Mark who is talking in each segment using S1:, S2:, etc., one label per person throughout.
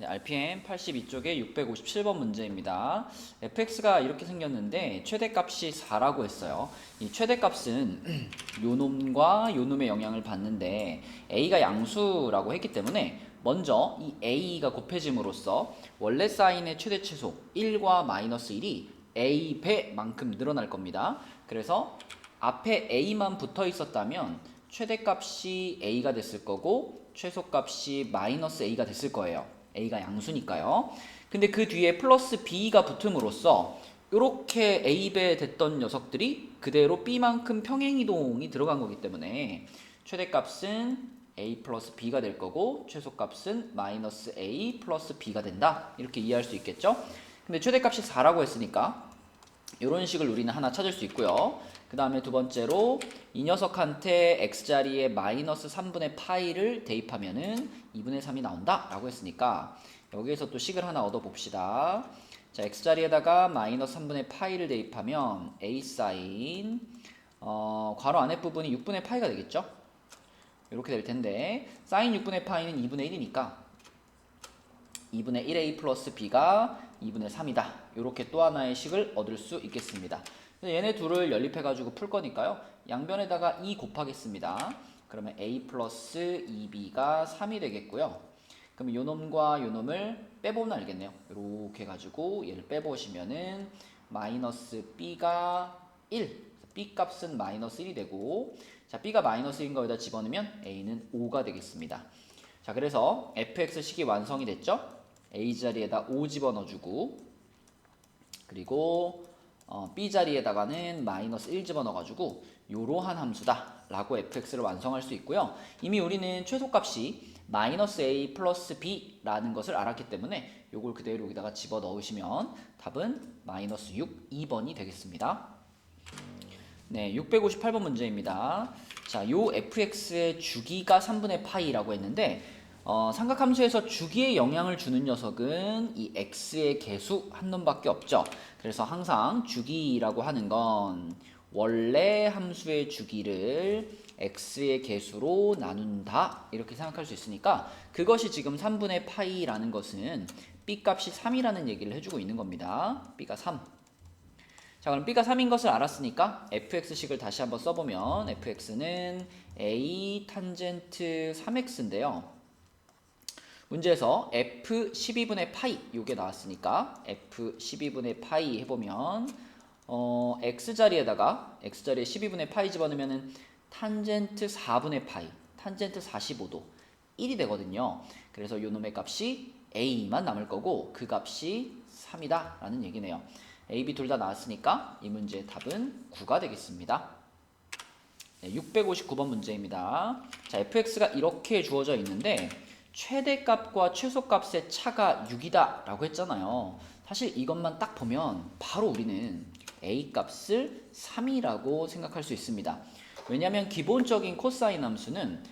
S1: RPM 82쪽에 657번 문제입니다. fx가 이렇게 생겼는데 최대값이 4라고 했어요. 이 최대값은 요놈과 요놈의 영향을 받는데 a가 양수라고 했기 때문에 먼저 이 a가 곱해짐으로써 원래 사인의 최대 최소 1과 마이너스 1이 a 배만큼 늘어날 겁니다. 그래서 앞에 a만 붙어 있었다면 최대값이 a가 됐을 거고 최소값이 마이너스 a가 됐을 거예요. a가 양수니까요. 근데 그 뒤에 플러스 b가 붙음으로써 이렇게 a배 됐던 녀석들이 그대로 b만큼 평행이동이 들어간 거기 때문에 최대값은 a 플러스 b가 될 거고 최소값은 마이너스 a 플러스 b가 된다. 이렇게 이해할 수 있겠죠? 근데 최대값이 4라고 했으니까 이런 식을 우리는 하나 찾을 수 있고요. 그 다음에 두 번째로 이 녀석한테 x자리에 마이너스 3분의 파이를 대입하면은 2분의 3이 나온다 라고 했으니까 여기에서 또 식을 하나 얻어 봅시다. 자, x자리에다가 마이너스 3분의 파이를 대입하면 a 사인 괄호 안에 부분이 6분의 파이가 되겠죠? 이렇게 될 텐데 사인 6분의 파이는 2분의 1이니까 2분의 1a 플러스 b가 2분의 3이다. 이렇게 또 하나의 식을 얻을 수 있겠습니다. 얘네 둘을 연립해가지고 풀 거니까요. 양변에다가 2 곱하겠습니다. 그러면 a 플러스 2b가 3이 되겠고요. 그러면 요놈과 요놈을 빼보면 알겠네요. 이렇게 해가지고 얘를 빼보시면은 마이너스 b가 1. b 값은 마이너스 1이 되고 자 b가 마이너스 1인 거에다 집어넣으면 a는 5가 되겠습니다. 자 그래서 fx식이 완성이 됐죠? a 자리에다 5 집어넣어주고 그리고 b 자리에다가는 마이너스 1 집어넣어가지고 요러한 함수다 라고 fx를 완성할 수 있고요. 이미 우리는 최소값이 마이너스 a 플러스 b 라는 것을 알았기 때문에 요걸 그대로 여기다가 집어넣으시면 답은 마이너스 6, 2번이 되겠습니다. 네, 658번 문제입니다. 자, 요 fx의 주기가 3분의 파이라고 했는데 삼각함수에서 주기에 영향을 주는 녀석은 이 x의 개수 한 놈밖에 없죠. 그래서 항상 주기라고 하는 건 원래 함수의 주기를 x의 개수로 나눈다 이렇게 생각할 수 있으니까 그것이 지금 3분의 파이라는 것은 b 값이 3이라는 얘기를 해주고 있는 겁니다. b가 3. 자 그럼 b가 3인 것을 알았으니까 fx식을 다시 한번 써보면 fx는 a 탄젠트 3x인데요. 문제에서 f 12분의 파이 요게 나왔으니까 f 12분의 파이 해보면 x자리에 12분의 파이 집어넣으면 탄젠트 4분의 파이 탄젠트 45도 1이 되거든요. 그래서 요놈의 값이 a만 남을 거고 그 값이 3이다 라는 얘기네요. a, b 둘 다 나왔으니까 이 문제의 답은 9가 되겠습니다. 네, 659번 문제입니다. 자, fx가 이렇게 주어져 있는데 최대값과 최소값의 차가 6이다 라고 했잖아요. 사실 이것만 딱 보면 바로 우리는 a 값을 3이라고 생각할 수 있습니다. 왜냐하면 기본적인 코사인 함수는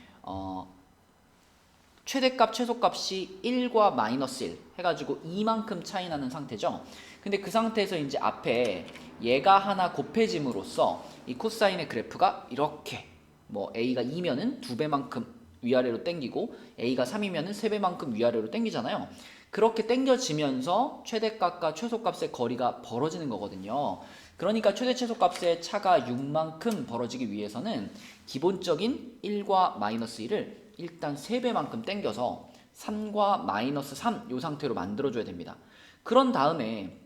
S1: 최대값, 최소값이 1과 마이너스 1 해가지고 2만큼 차이 나는 상태죠. 근데 그 상태에서 이제 앞에 얘가 하나 곱해짐으로써 이 코사인의 그래프가 이렇게 뭐 a가 2면은 2배만큼 위아래로 당기고 a가 3이면은 3배만큼 위아래로 당기잖아요. 그렇게 당겨지면서 최대값과 최소값의 거리가 벌어지는 거거든요. 그러니까 최대 최소값의 차가 6만큼 벌어지기 위해서는 기본적인 1과 마이너스 1을 일단 3배만큼 당겨서 3과 마이너스 3 이 상태로 만들어줘야 됩니다. 그런 다음에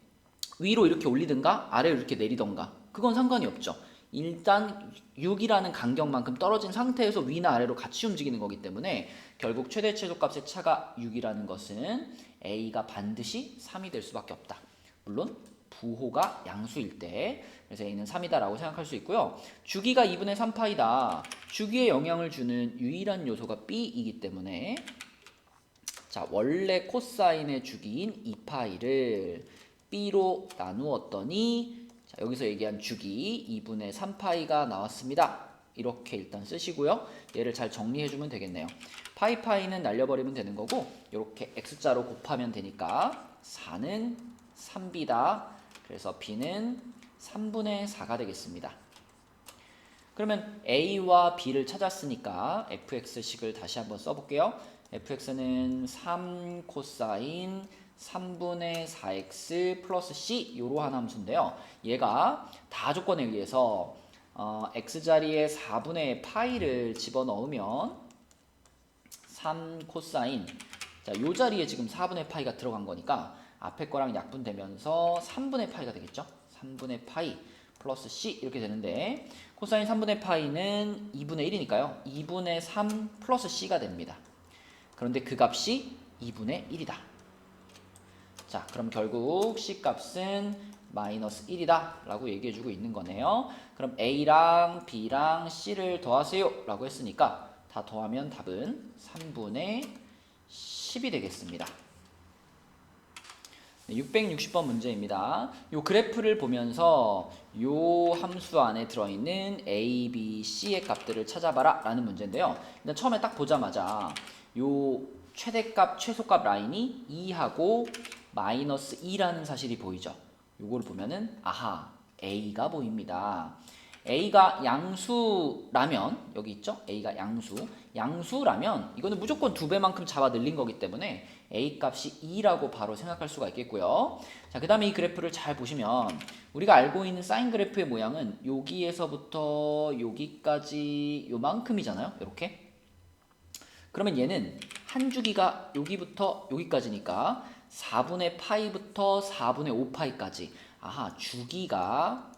S1: 위로 이렇게 올리든가 아래로 이렇게 내리던가 그건 상관이 없죠. 일단 6이라는 간격만큼 떨어진 상태에서 위나 아래로 같이 움직이는 거기 때문에 결국 최대 최소값의 차가 6이라는 것은 a가 반드시 3이 될 수밖에 없다. 물론 부호가 양수일 때 그래서 a는 3이다 라고 생각할 수 있고요. 주기가 2분의 3파이다. 주기에 영향을 주는 유일한 요소가 b이기 때문에 자 원래 코사인의 주기인 2파이를 b로 나누었더니 자, 여기서 얘기한 주기 2분의 3파이가 나왔습니다. 이렇게 일단 쓰시고요. 얘를 잘 정리해주면 되겠네요. 파이는 날려버리면 되는 거고 이렇게 x자로 곱하면 되니까 4는 3b다. 그래서 b는 3분의 4가 되겠습니다. 그러면 a와 b를 찾았으니까 fx식을 다시 한번 써볼게요. fx는 3 코사인 3분의 4x 플러스 c 이러한 함수인데요. 얘가 다 조건에 의해서 x자리에 4분의 파이를 집어넣으면 3 코사인, 자, 요 자리에 지금 4분의 파이가 들어간 거니까 앞에 거랑 약분되면서 3분의 파이가 되겠죠. 3분의 파이 플러스 c 이렇게 되는데 코사인 3분의 파이는 2분의 1이니까요. 2분의 3 플러스 c가 됩니다. 그런데 그 값이 2분의 1이다. 자, 그럼 결국 c 값은 마이너스 1이다 라고 얘기해주고 있는 거네요. 그럼 a랑 b랑 c를 더하세요 라고 했으니까 다 더하면 답은 3분의 10이 되겠습니다. 660번 문제입니다. 요 그래프를 보면서 요 함수 안에 들어있는 a, b, c의 값들을 찾아봐라 라는 문제인데요. 일단 처음에 딱 보자마자 요 최대값, 최소값 라인이 2하고 마이너스 2라는 사실이 보이죠. 요거를 보면은 아하, a가 보입니다. a가 양수라면 여기 있죠? a가 양수라면 이거는 무조건 2배만큼 잡아 늘린 거기 때문에 a 값이 2라고 바로 생각할 수가 있겠고요. 자, 그 다음에 이 그래프를 잘 보시면 우리가 알고 있는 사인 그래프의 모양은 여기에서부터 여기까지 요만큼이잖아요. 이렇게. 그러면 얘는 한 주기가 여기부터 여기까지니까 4분의 파이부터 4분의 5파이까지 아하, 주기가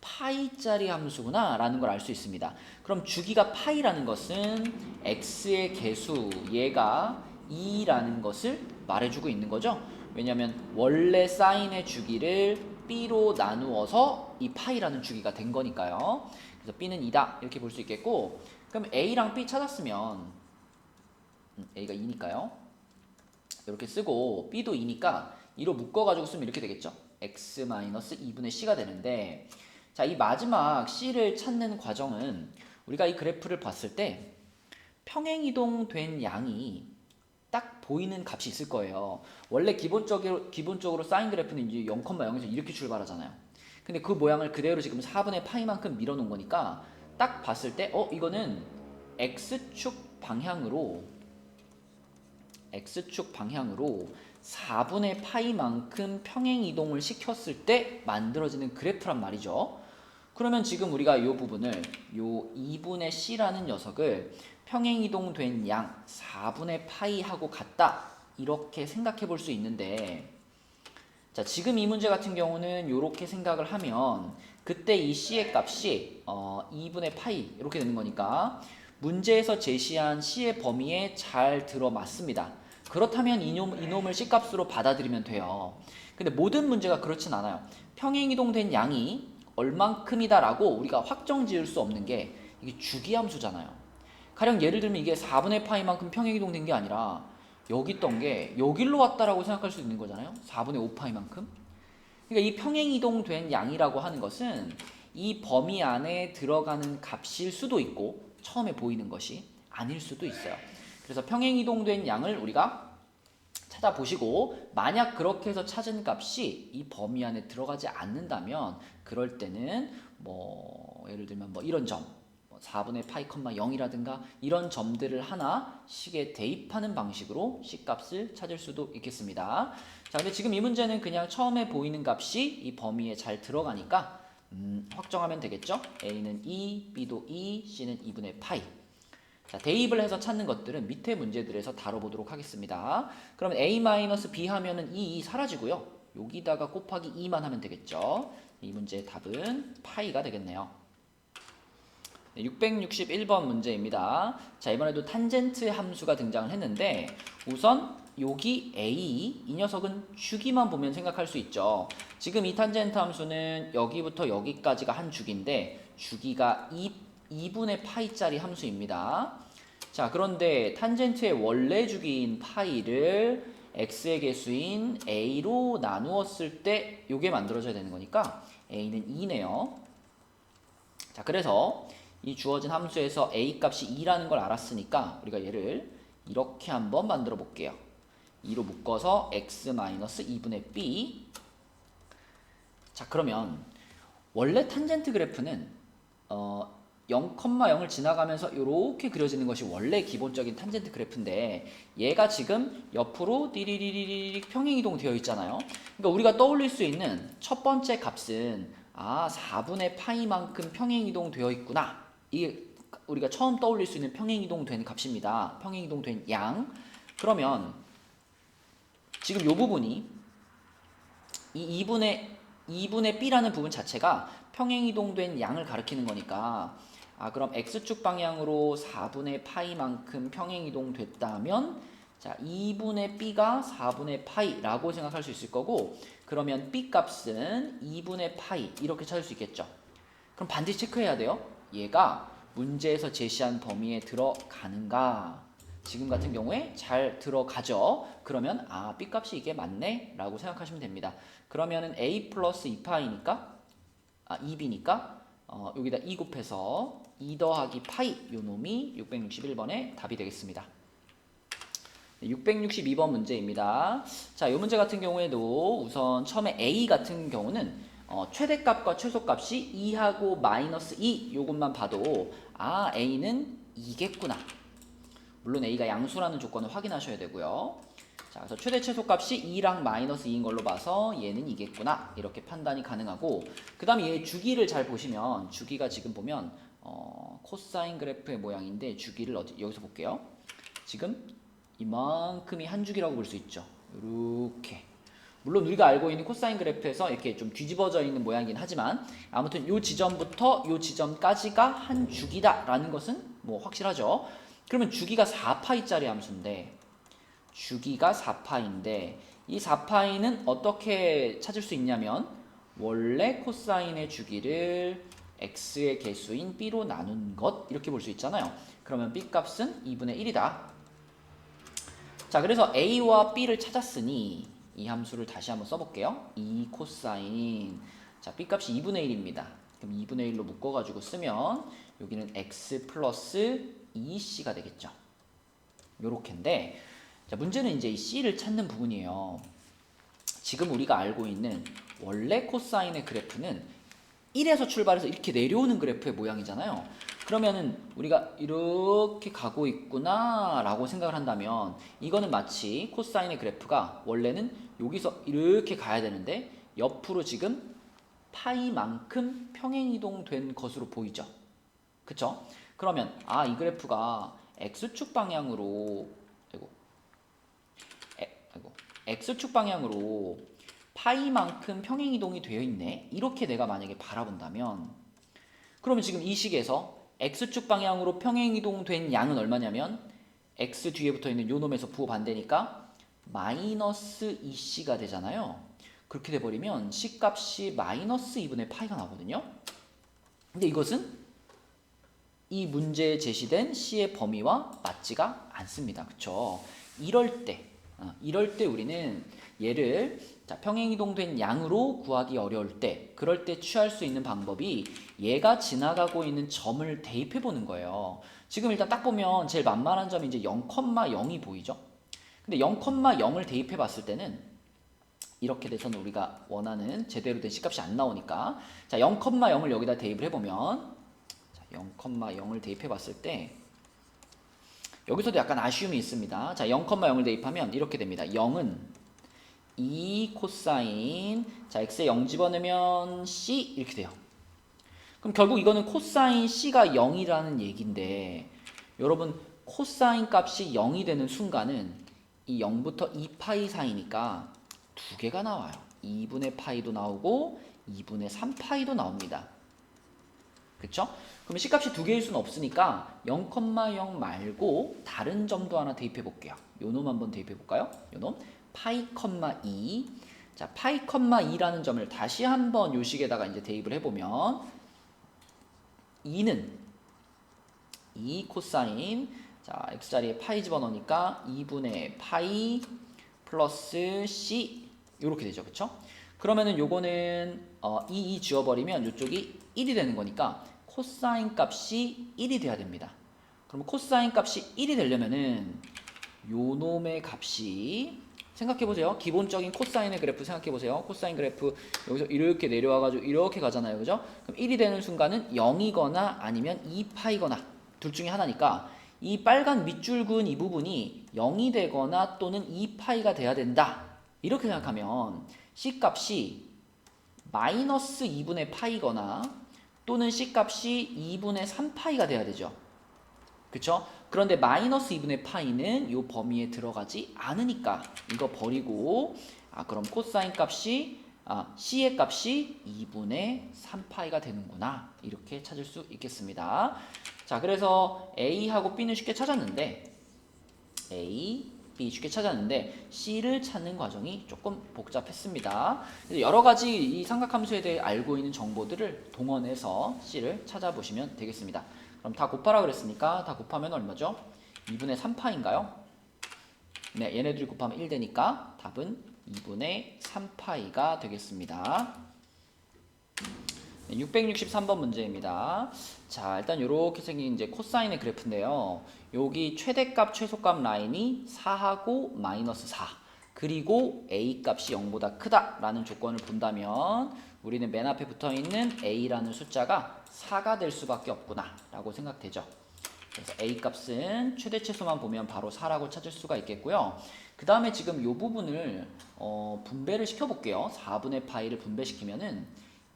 S1: 파이짜리 함수구나 라는 걸 알 수 있습니다. 그럼 주기가 파이라는 것은 x의 개수 얘가 2라는 것을 말해주고 있는 거죠. 왜냐하면 원래 사인의 주기를 b로 나누어서 이 파이라는 주기가 된 거니까요. 그래서 b는 2다 이렇게 볼 수 있겠고, 그럼 a랑 b 찾았으면 a가 2니까요. 이렇게 쓰고 b도 2니까 2로 묶어가지고 쓰면 이렇게 되겠죠. x-2분의 c가 되는데, 자, 이 마지막 c를 찾는 과정은 우리가 이 그래프를 봤을 때 평행이동된 양이 딱 보이는 값이 있을 거예요. 원래 기본적으로 사인 그래프는 이제 0,0에서 이렇게 출발하잖아요. 근데 그 모양을 그대로 지금 4분의 파이만큼 밀어놓은 거니까 딱 봤을 때 이거는 x축 방향으로 4분의 파이만큼 평행이동을 시켰을 때 만들어지는 그래프란 말이죠. 그러면 지금 우리가 이 부분을 요 2분의 c라는 녀석을 평행이동된 양 4분의 파이하고 같다 이렇게 생각해 볼 수 있는데, 자, 지금 이 문제 같은 경우는 이렇게 생각을 하면 그때 이 c의 값이 2분의 파이 이렇게 되는 거니까 문제에서 제시한 c의 범위에 잘 들어맞습니다. 그렇다면 이놈을 c값으로 받아들이면 돼요. 근데 모든 문제가 그렇진 않아요. 평행이동된 양이 얼만큼이다 라고 우리가 확정 지을 수 없는 게 이게 주기함수잖아요. 가령 예를 들면 이게 4분의 파이만큼 평행이동된 게 아니라 여기 있던 게 여기로 왔다라고 생각할 수 있는 거잖아요. 4분의 5파이만큼. 그러니까 이 평행이동된 양이라고 하는 것은 이 범위 안에 들어가는 값일 수도 있고 처음에 보이는 것이 아닐 수도 있어요. 그래서 평행이동된 양을 우리가 찾아보시고 만약 그렇게 해서 찾은 값이 이 범위 안에 들어가지 않는다면 그럴 때는 예를 들면 이런 점 4분의 파이, 0이라든가 이런 점들을 하나 식에 대입하는 방식으로 C값을 찾을 수도 있겠습니다. 자, 근데 지금 이 문제는 그냥 처음에 보이는 값이 이 범위에 잘 들어가니까 확정하면 되겠죠? A는 2, B도 2, C는 2분의 파이. 자, 대입을 해서 찾는 것들은 밑에 문제들에서 다뤄보도록 하겠습니다. 그러면 A-B 하면은 이 사라지고요. 여기다가 곱하기 2만 하면 되겠죠. 이 문제의 답은 파이가 되겠네요. 661번 문제입니다. 자, 이번에도 탄젠트 함수가 등장을 했는데 우선 여기 A, 이 녀석은 주기만 보면 생각할 수 있죠. 지금 이 탄젠트 함수는 여기부터 여기까지가 한 주기인데 주기가 2분의 파이짜리 함수입니다. 자, 그런데 탄젠트의 원래 주기인 파이를 x의 개수인 a로 나누었을 때 이게 만들어져야 되는 거니까 a는 2네요. 자, 그래서 이 주어진 함수에서 a 값이 2라는 걸 알았으니까 우리가 얘를 이렇게 한번 만들어 볼게요. 2로 묶어서 x-2분의 b. 자, 그러면 원래 탄젠트 그래프는 0,0을 지나가면서 이렇게 그려지는 것이 원래 기본적인 탄젠트 그래프인데 얘가 지금 옆으로 띠리리리리 평행이동 되어 있잖아요. 그러니까 우리가 떠올릴 수 있는 첫 번째 값은 4분의 파이만큼 평행이동 되어 있구나. 이게 우리가 처음 떠올릴 수 있는 평행이동 된 값입니다. 평행이동 된 양. 그러면 지금 이 부분이 이 2분의 b라는 부분 자체가 평행이동된 양을 가리키는 거니까 그럼 x축 방향으로 4분의 파이만큼 평행이동 됐다면 자 2분의 b가 4분의 파이라고 생각할 수 있을 거고 그러면 b 값은 2분의 파이 이렇게 찾을 수 있겠죠. 그럼 반드시 체크해야 돼요. 얘가 문제에서 제시한 범위에 들어가는가? 지금 같은 경우에 잘 들어가죠. 그러면 b 값이 이게 맞네 라고 생각하시면 됩니다. 그러면은 a 플러스 2파이니까 2b니까 여기다 2 곱해서 2 더하기 파이 요 놈이 661번의 답이 되겠습니다. 662번 문제입니다. 자, 이 문제 같은 경우에도 우선 처음에 a 같은 경우는 최대값과 최소값이 2하고 마이너스 2 요것만 봐도 a는 2겠구나. 물론 a가 양수라는 조건을 확인하셔야 되고요. 자, 그래서 최대 최소값이 2랑 마이너스 2인 걸로 봐서 얘는 2겠구나. 이렇게 판단이 가능하고 그 다음에 얘 주기를 잘 보시면 주기가 지금 보면 코사인 그래프의 모양인데 주기를 여기서 볼게요. 지금 이만큼이 한 주기라고 볼 수 있죠. 이렇게. 물론 우리가 알고 있는 코사인 그래프에서 이렇게 좀 뒤집어져 있는 모양이긴 하지만 아무튼 이 지점부터 이 지점까지가 한 주기다라는 것은 뭐 확실하죠. 그러면 주기가 4파이짜리 함수인데 주기가 4파인데 이 4파이는 어떻게 찾을 수 있냐면 원래 코사인의 주기를 x의 개수인 b로 나눈 것 이렇게 볼 수 있잖아요. 그러면 b 값은 2분의 1이다. 자, 그래서 a와 b를 찾았으니 이 함수를 다시 한번 써볼게요. 2 코사인 자, b 값이 2분의 1입니다. 그럼 2분의 1로 묶어가지고 쓰면 여기는 x 플러스 2c가 되겠죠. 요렇게인데 자, 문제는 이제 이 c를 찾는 부분이에요. 지금 우리가 알고 있는 원래 코사인의 그래프는 1에서 출발해서 이렇게 내려오는 그래프의 모양이잖아요. 그러면은 우리가 이렇게 가고 있구나 라고 생각을 한다면 이거는 마치 코사인의 그래프가 원래는 여기서 이렇게 가야 되는데 옆으로 지금 파이만큼 평행이동된 것으로 보이죠. 그쵸? 그러면 이 그래프가 x축 방향으로 x축 방향으로 파이만큼 평행이동이 되어 있네. 이렇게 내가 만약에 바라본다면 그러면 지금 이 식에서 x축 방향으로 평행이동된 양은 얼마냐면 x 뒤에 붙어있는 요 놈에서 부호 반대니까 마이너스 2c가 되잖아요. 그렇게 돼버리면 c값이 마이너스 2분의 파이가 나오거든요. 근데 이것은 이 문제에 제시된 c의 범위와 맞지가 않습니다. 그쵸? 이럴 때 우리는 얘를 평행이동된 양으로 구하기 어려울 때 그럴 때 취할 수 있는 방법이 얘가 지나가고 있는 점을 대입해 보는 거예요. 지금 일단 딱 보면 제일 만만한 점이 이제 0,0이 보이죠. 근데 0,0을 대입해 봤을 때는 이렇게 돼서는 우리가 원하는 제대로 된 C값이 안 나오니까 자 0,0을 여기다 대입을 해보면 0,0을 대입해 봤을 때 여기서도 약간 아쉬움이 있습니다. 자 0,0을 대입하면 이렇게 됩니다. 0은 2 코사인 자 x에 0 집어넣으면 c 이렇게 돼요. 그럼 결국 이거는 코사인 c가 0이라는 얘기인데 여러분 코사인 값이 0이 되는 순간은 이 0부터 2파이 사이니까 두 개가 나와요. 2분의 파이도 나오고 2분의 3파이도 나옵니다. 그쵸? 그러면 C값이 두 개일 수는 없으니까 0,0 말고 다른 점도 하나 대입해 볼게요. 요 놈 한번 대입해 볼까요? 요 놈 파이, 2 자, 파이, 2라는 점을 다시 한번 요 식에다가 이제 대입을 해보면 2는 2 코사인 자, x자리에 파이 집어넣으니까 2분의 파이 플러스 c 요렇게 되죠. 그쵸? 그러면은 요거는 2 지워버리면 요쪽이 1이 되는 거니까 코사인 값이 1이 돼야 됩니다. 그럼 코사인 값이 1이 되려면은 요 놈의 값이 생각해보세요. 기본적인 코사인의 그래프 생각해보세요. 코사인 그래프 여기서 이렇게 내려와가지고 이렇게 가잖아요. 그죠? 그럼 1이 되는 순간은 0이거나 아니면 2파이거나 둘 중에 하나니까 이 빨간 밑줄 그은 이 부분이 0이 되거나 또는 2파이가 돼야 된다. 이렇게 생각하면 C값이 마이너스 2분의 파이거나 또는 C값이 2분의 3파이가 돼야 되죠. 그쵸? 그런데 마이너스 2분의 파이는 이 범위에 들어가지 않으니까 이거 버리고 그럼 코사인 값이 C의 값이 2분의 3파이가 되는구나 이렇게 찾을 수 있겠습니다. 자, 그래서 A하고 B는 쉽게 찾았는데 A, B 쉽게 찾았는데 C를 찾는 과정이 조금 복잡했습니다. 여러 가지 이 삼각함수에 대해 알고 있는 정보들을 동원해서 C를 찾아보시면 되겠습니다. 그럼 다 곱하라 그랬으니까 다 곱하면 얼마죠? 2분의 3파인가요? 네, 얘네들이 곱하면 1 되니까 답은 2분의 3파이가 되겠습니다. 663번 문제입니다. 자, 일단 이렇게 생긴 이제 코사인의 그래프인데요. 여기 최대값, 최소값 라인이 4하고 마이너스 4. 그리고 A 값이 0보다 크다라는 조건을 본다면 우리는 맨 앞에 붙어 있는 A라는 숫자가 4가 될 수밖에 없구나 라고 생각되죠. 그래서 A 값은 최대 최소만 보면 바로 4라고 찾을 수가 있겠고요. 그 다음에 지금 이 부분을 분배를 시켜 볼게요. 4분의 파이를 분배시키면은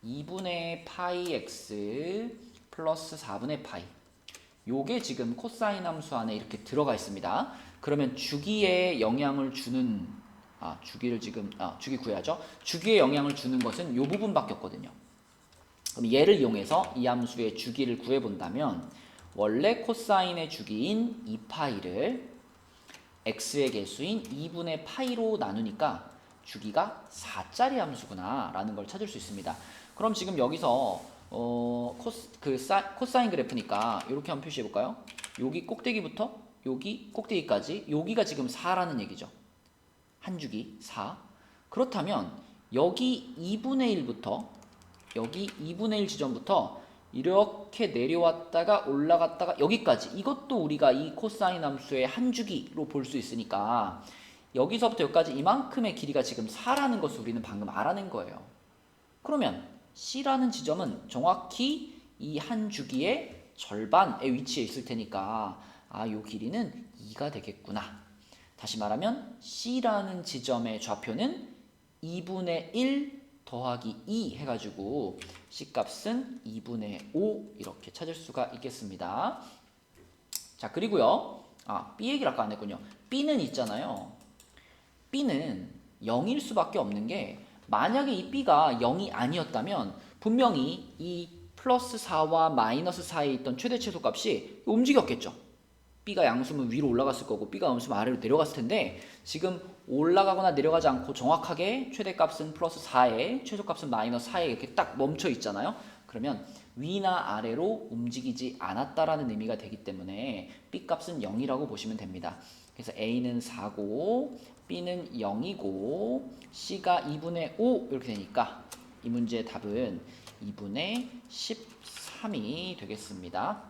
S1: 2분의 파이 x 플러스 4분의 파이 요게 지금 코사인 함수 안에 이렇게 들어가 있습니다. 그러면 주기에 영향을 주는 주기 구해야죠. 주기에 영향을 주는 것은 요 부분밖에 없거든요. 그럼 얘를 이용해서 이 함수의 주기를 구해 본다면 원래 코사인의 주기인 2파이를 x의 개수인 2분의 파이로 나누니까 주기가 4짜리 함수구나 라는 걸 찾을 수 있습니다. 그럼 지금 여기서 코사인 그래프니까 이렇게 한번 표시해 볼까요? 여기 꼭대기부터 여기 꼭대기까지 여기가 지금 4라는 얘기죠. 한 주기 4. 그렇다면 여기 2분의 1부터 여기 2분의 1 지점부터 이렇게 내려왔다가 올라갔다가 여기까지 이것도 우리가 이 코사인 함수의 한 주기로 볼 수 있으니까 여기서부터 여기까지 이만큼의 길이가 지금 4라는 것을 우리는 방금 알아낸 거예요. 그러면 C라는 지점은 정확히 이 한 주기의 절반의 위치에 있을 테니까 요 길이는 2가 되겠구나. 다시 말하면 C라는 지점의 좌표는 2분의 1 더하기 2 해가지고 C값은 2분의 5 이렇게 찾을 수가 있겠습니다. 자, 그리고요. B 얘기를 아까 안 했군요. B는 있잖아요. B는 0일 수밖에 없는 게 만약에 이 B가 0이 아니었다면 분명히 이 플러스 4와 마이너스 4에 있던 최대 최소 값이 움직였겠죠. B가 양수면 위로 올라갔을 거고 B가 음수면 아래로 내려갔을 텐데 지금 올라가거나 내려가지 않고 정확하게 최대값은 플러스 4에 최소값은 마이너스 4에 이렇게 딱 멈춰 있잖아요. 그러면 위나 아래로 움직이지 않았다라는 의미가 되기 때문에 B값은 0이라고 보시면 됩니다. 그래서 A는 4고 B는 0이고 C가 2분의 5 이렇게 되니까 이 문제의 답은 2분의 13이 되겠습니다.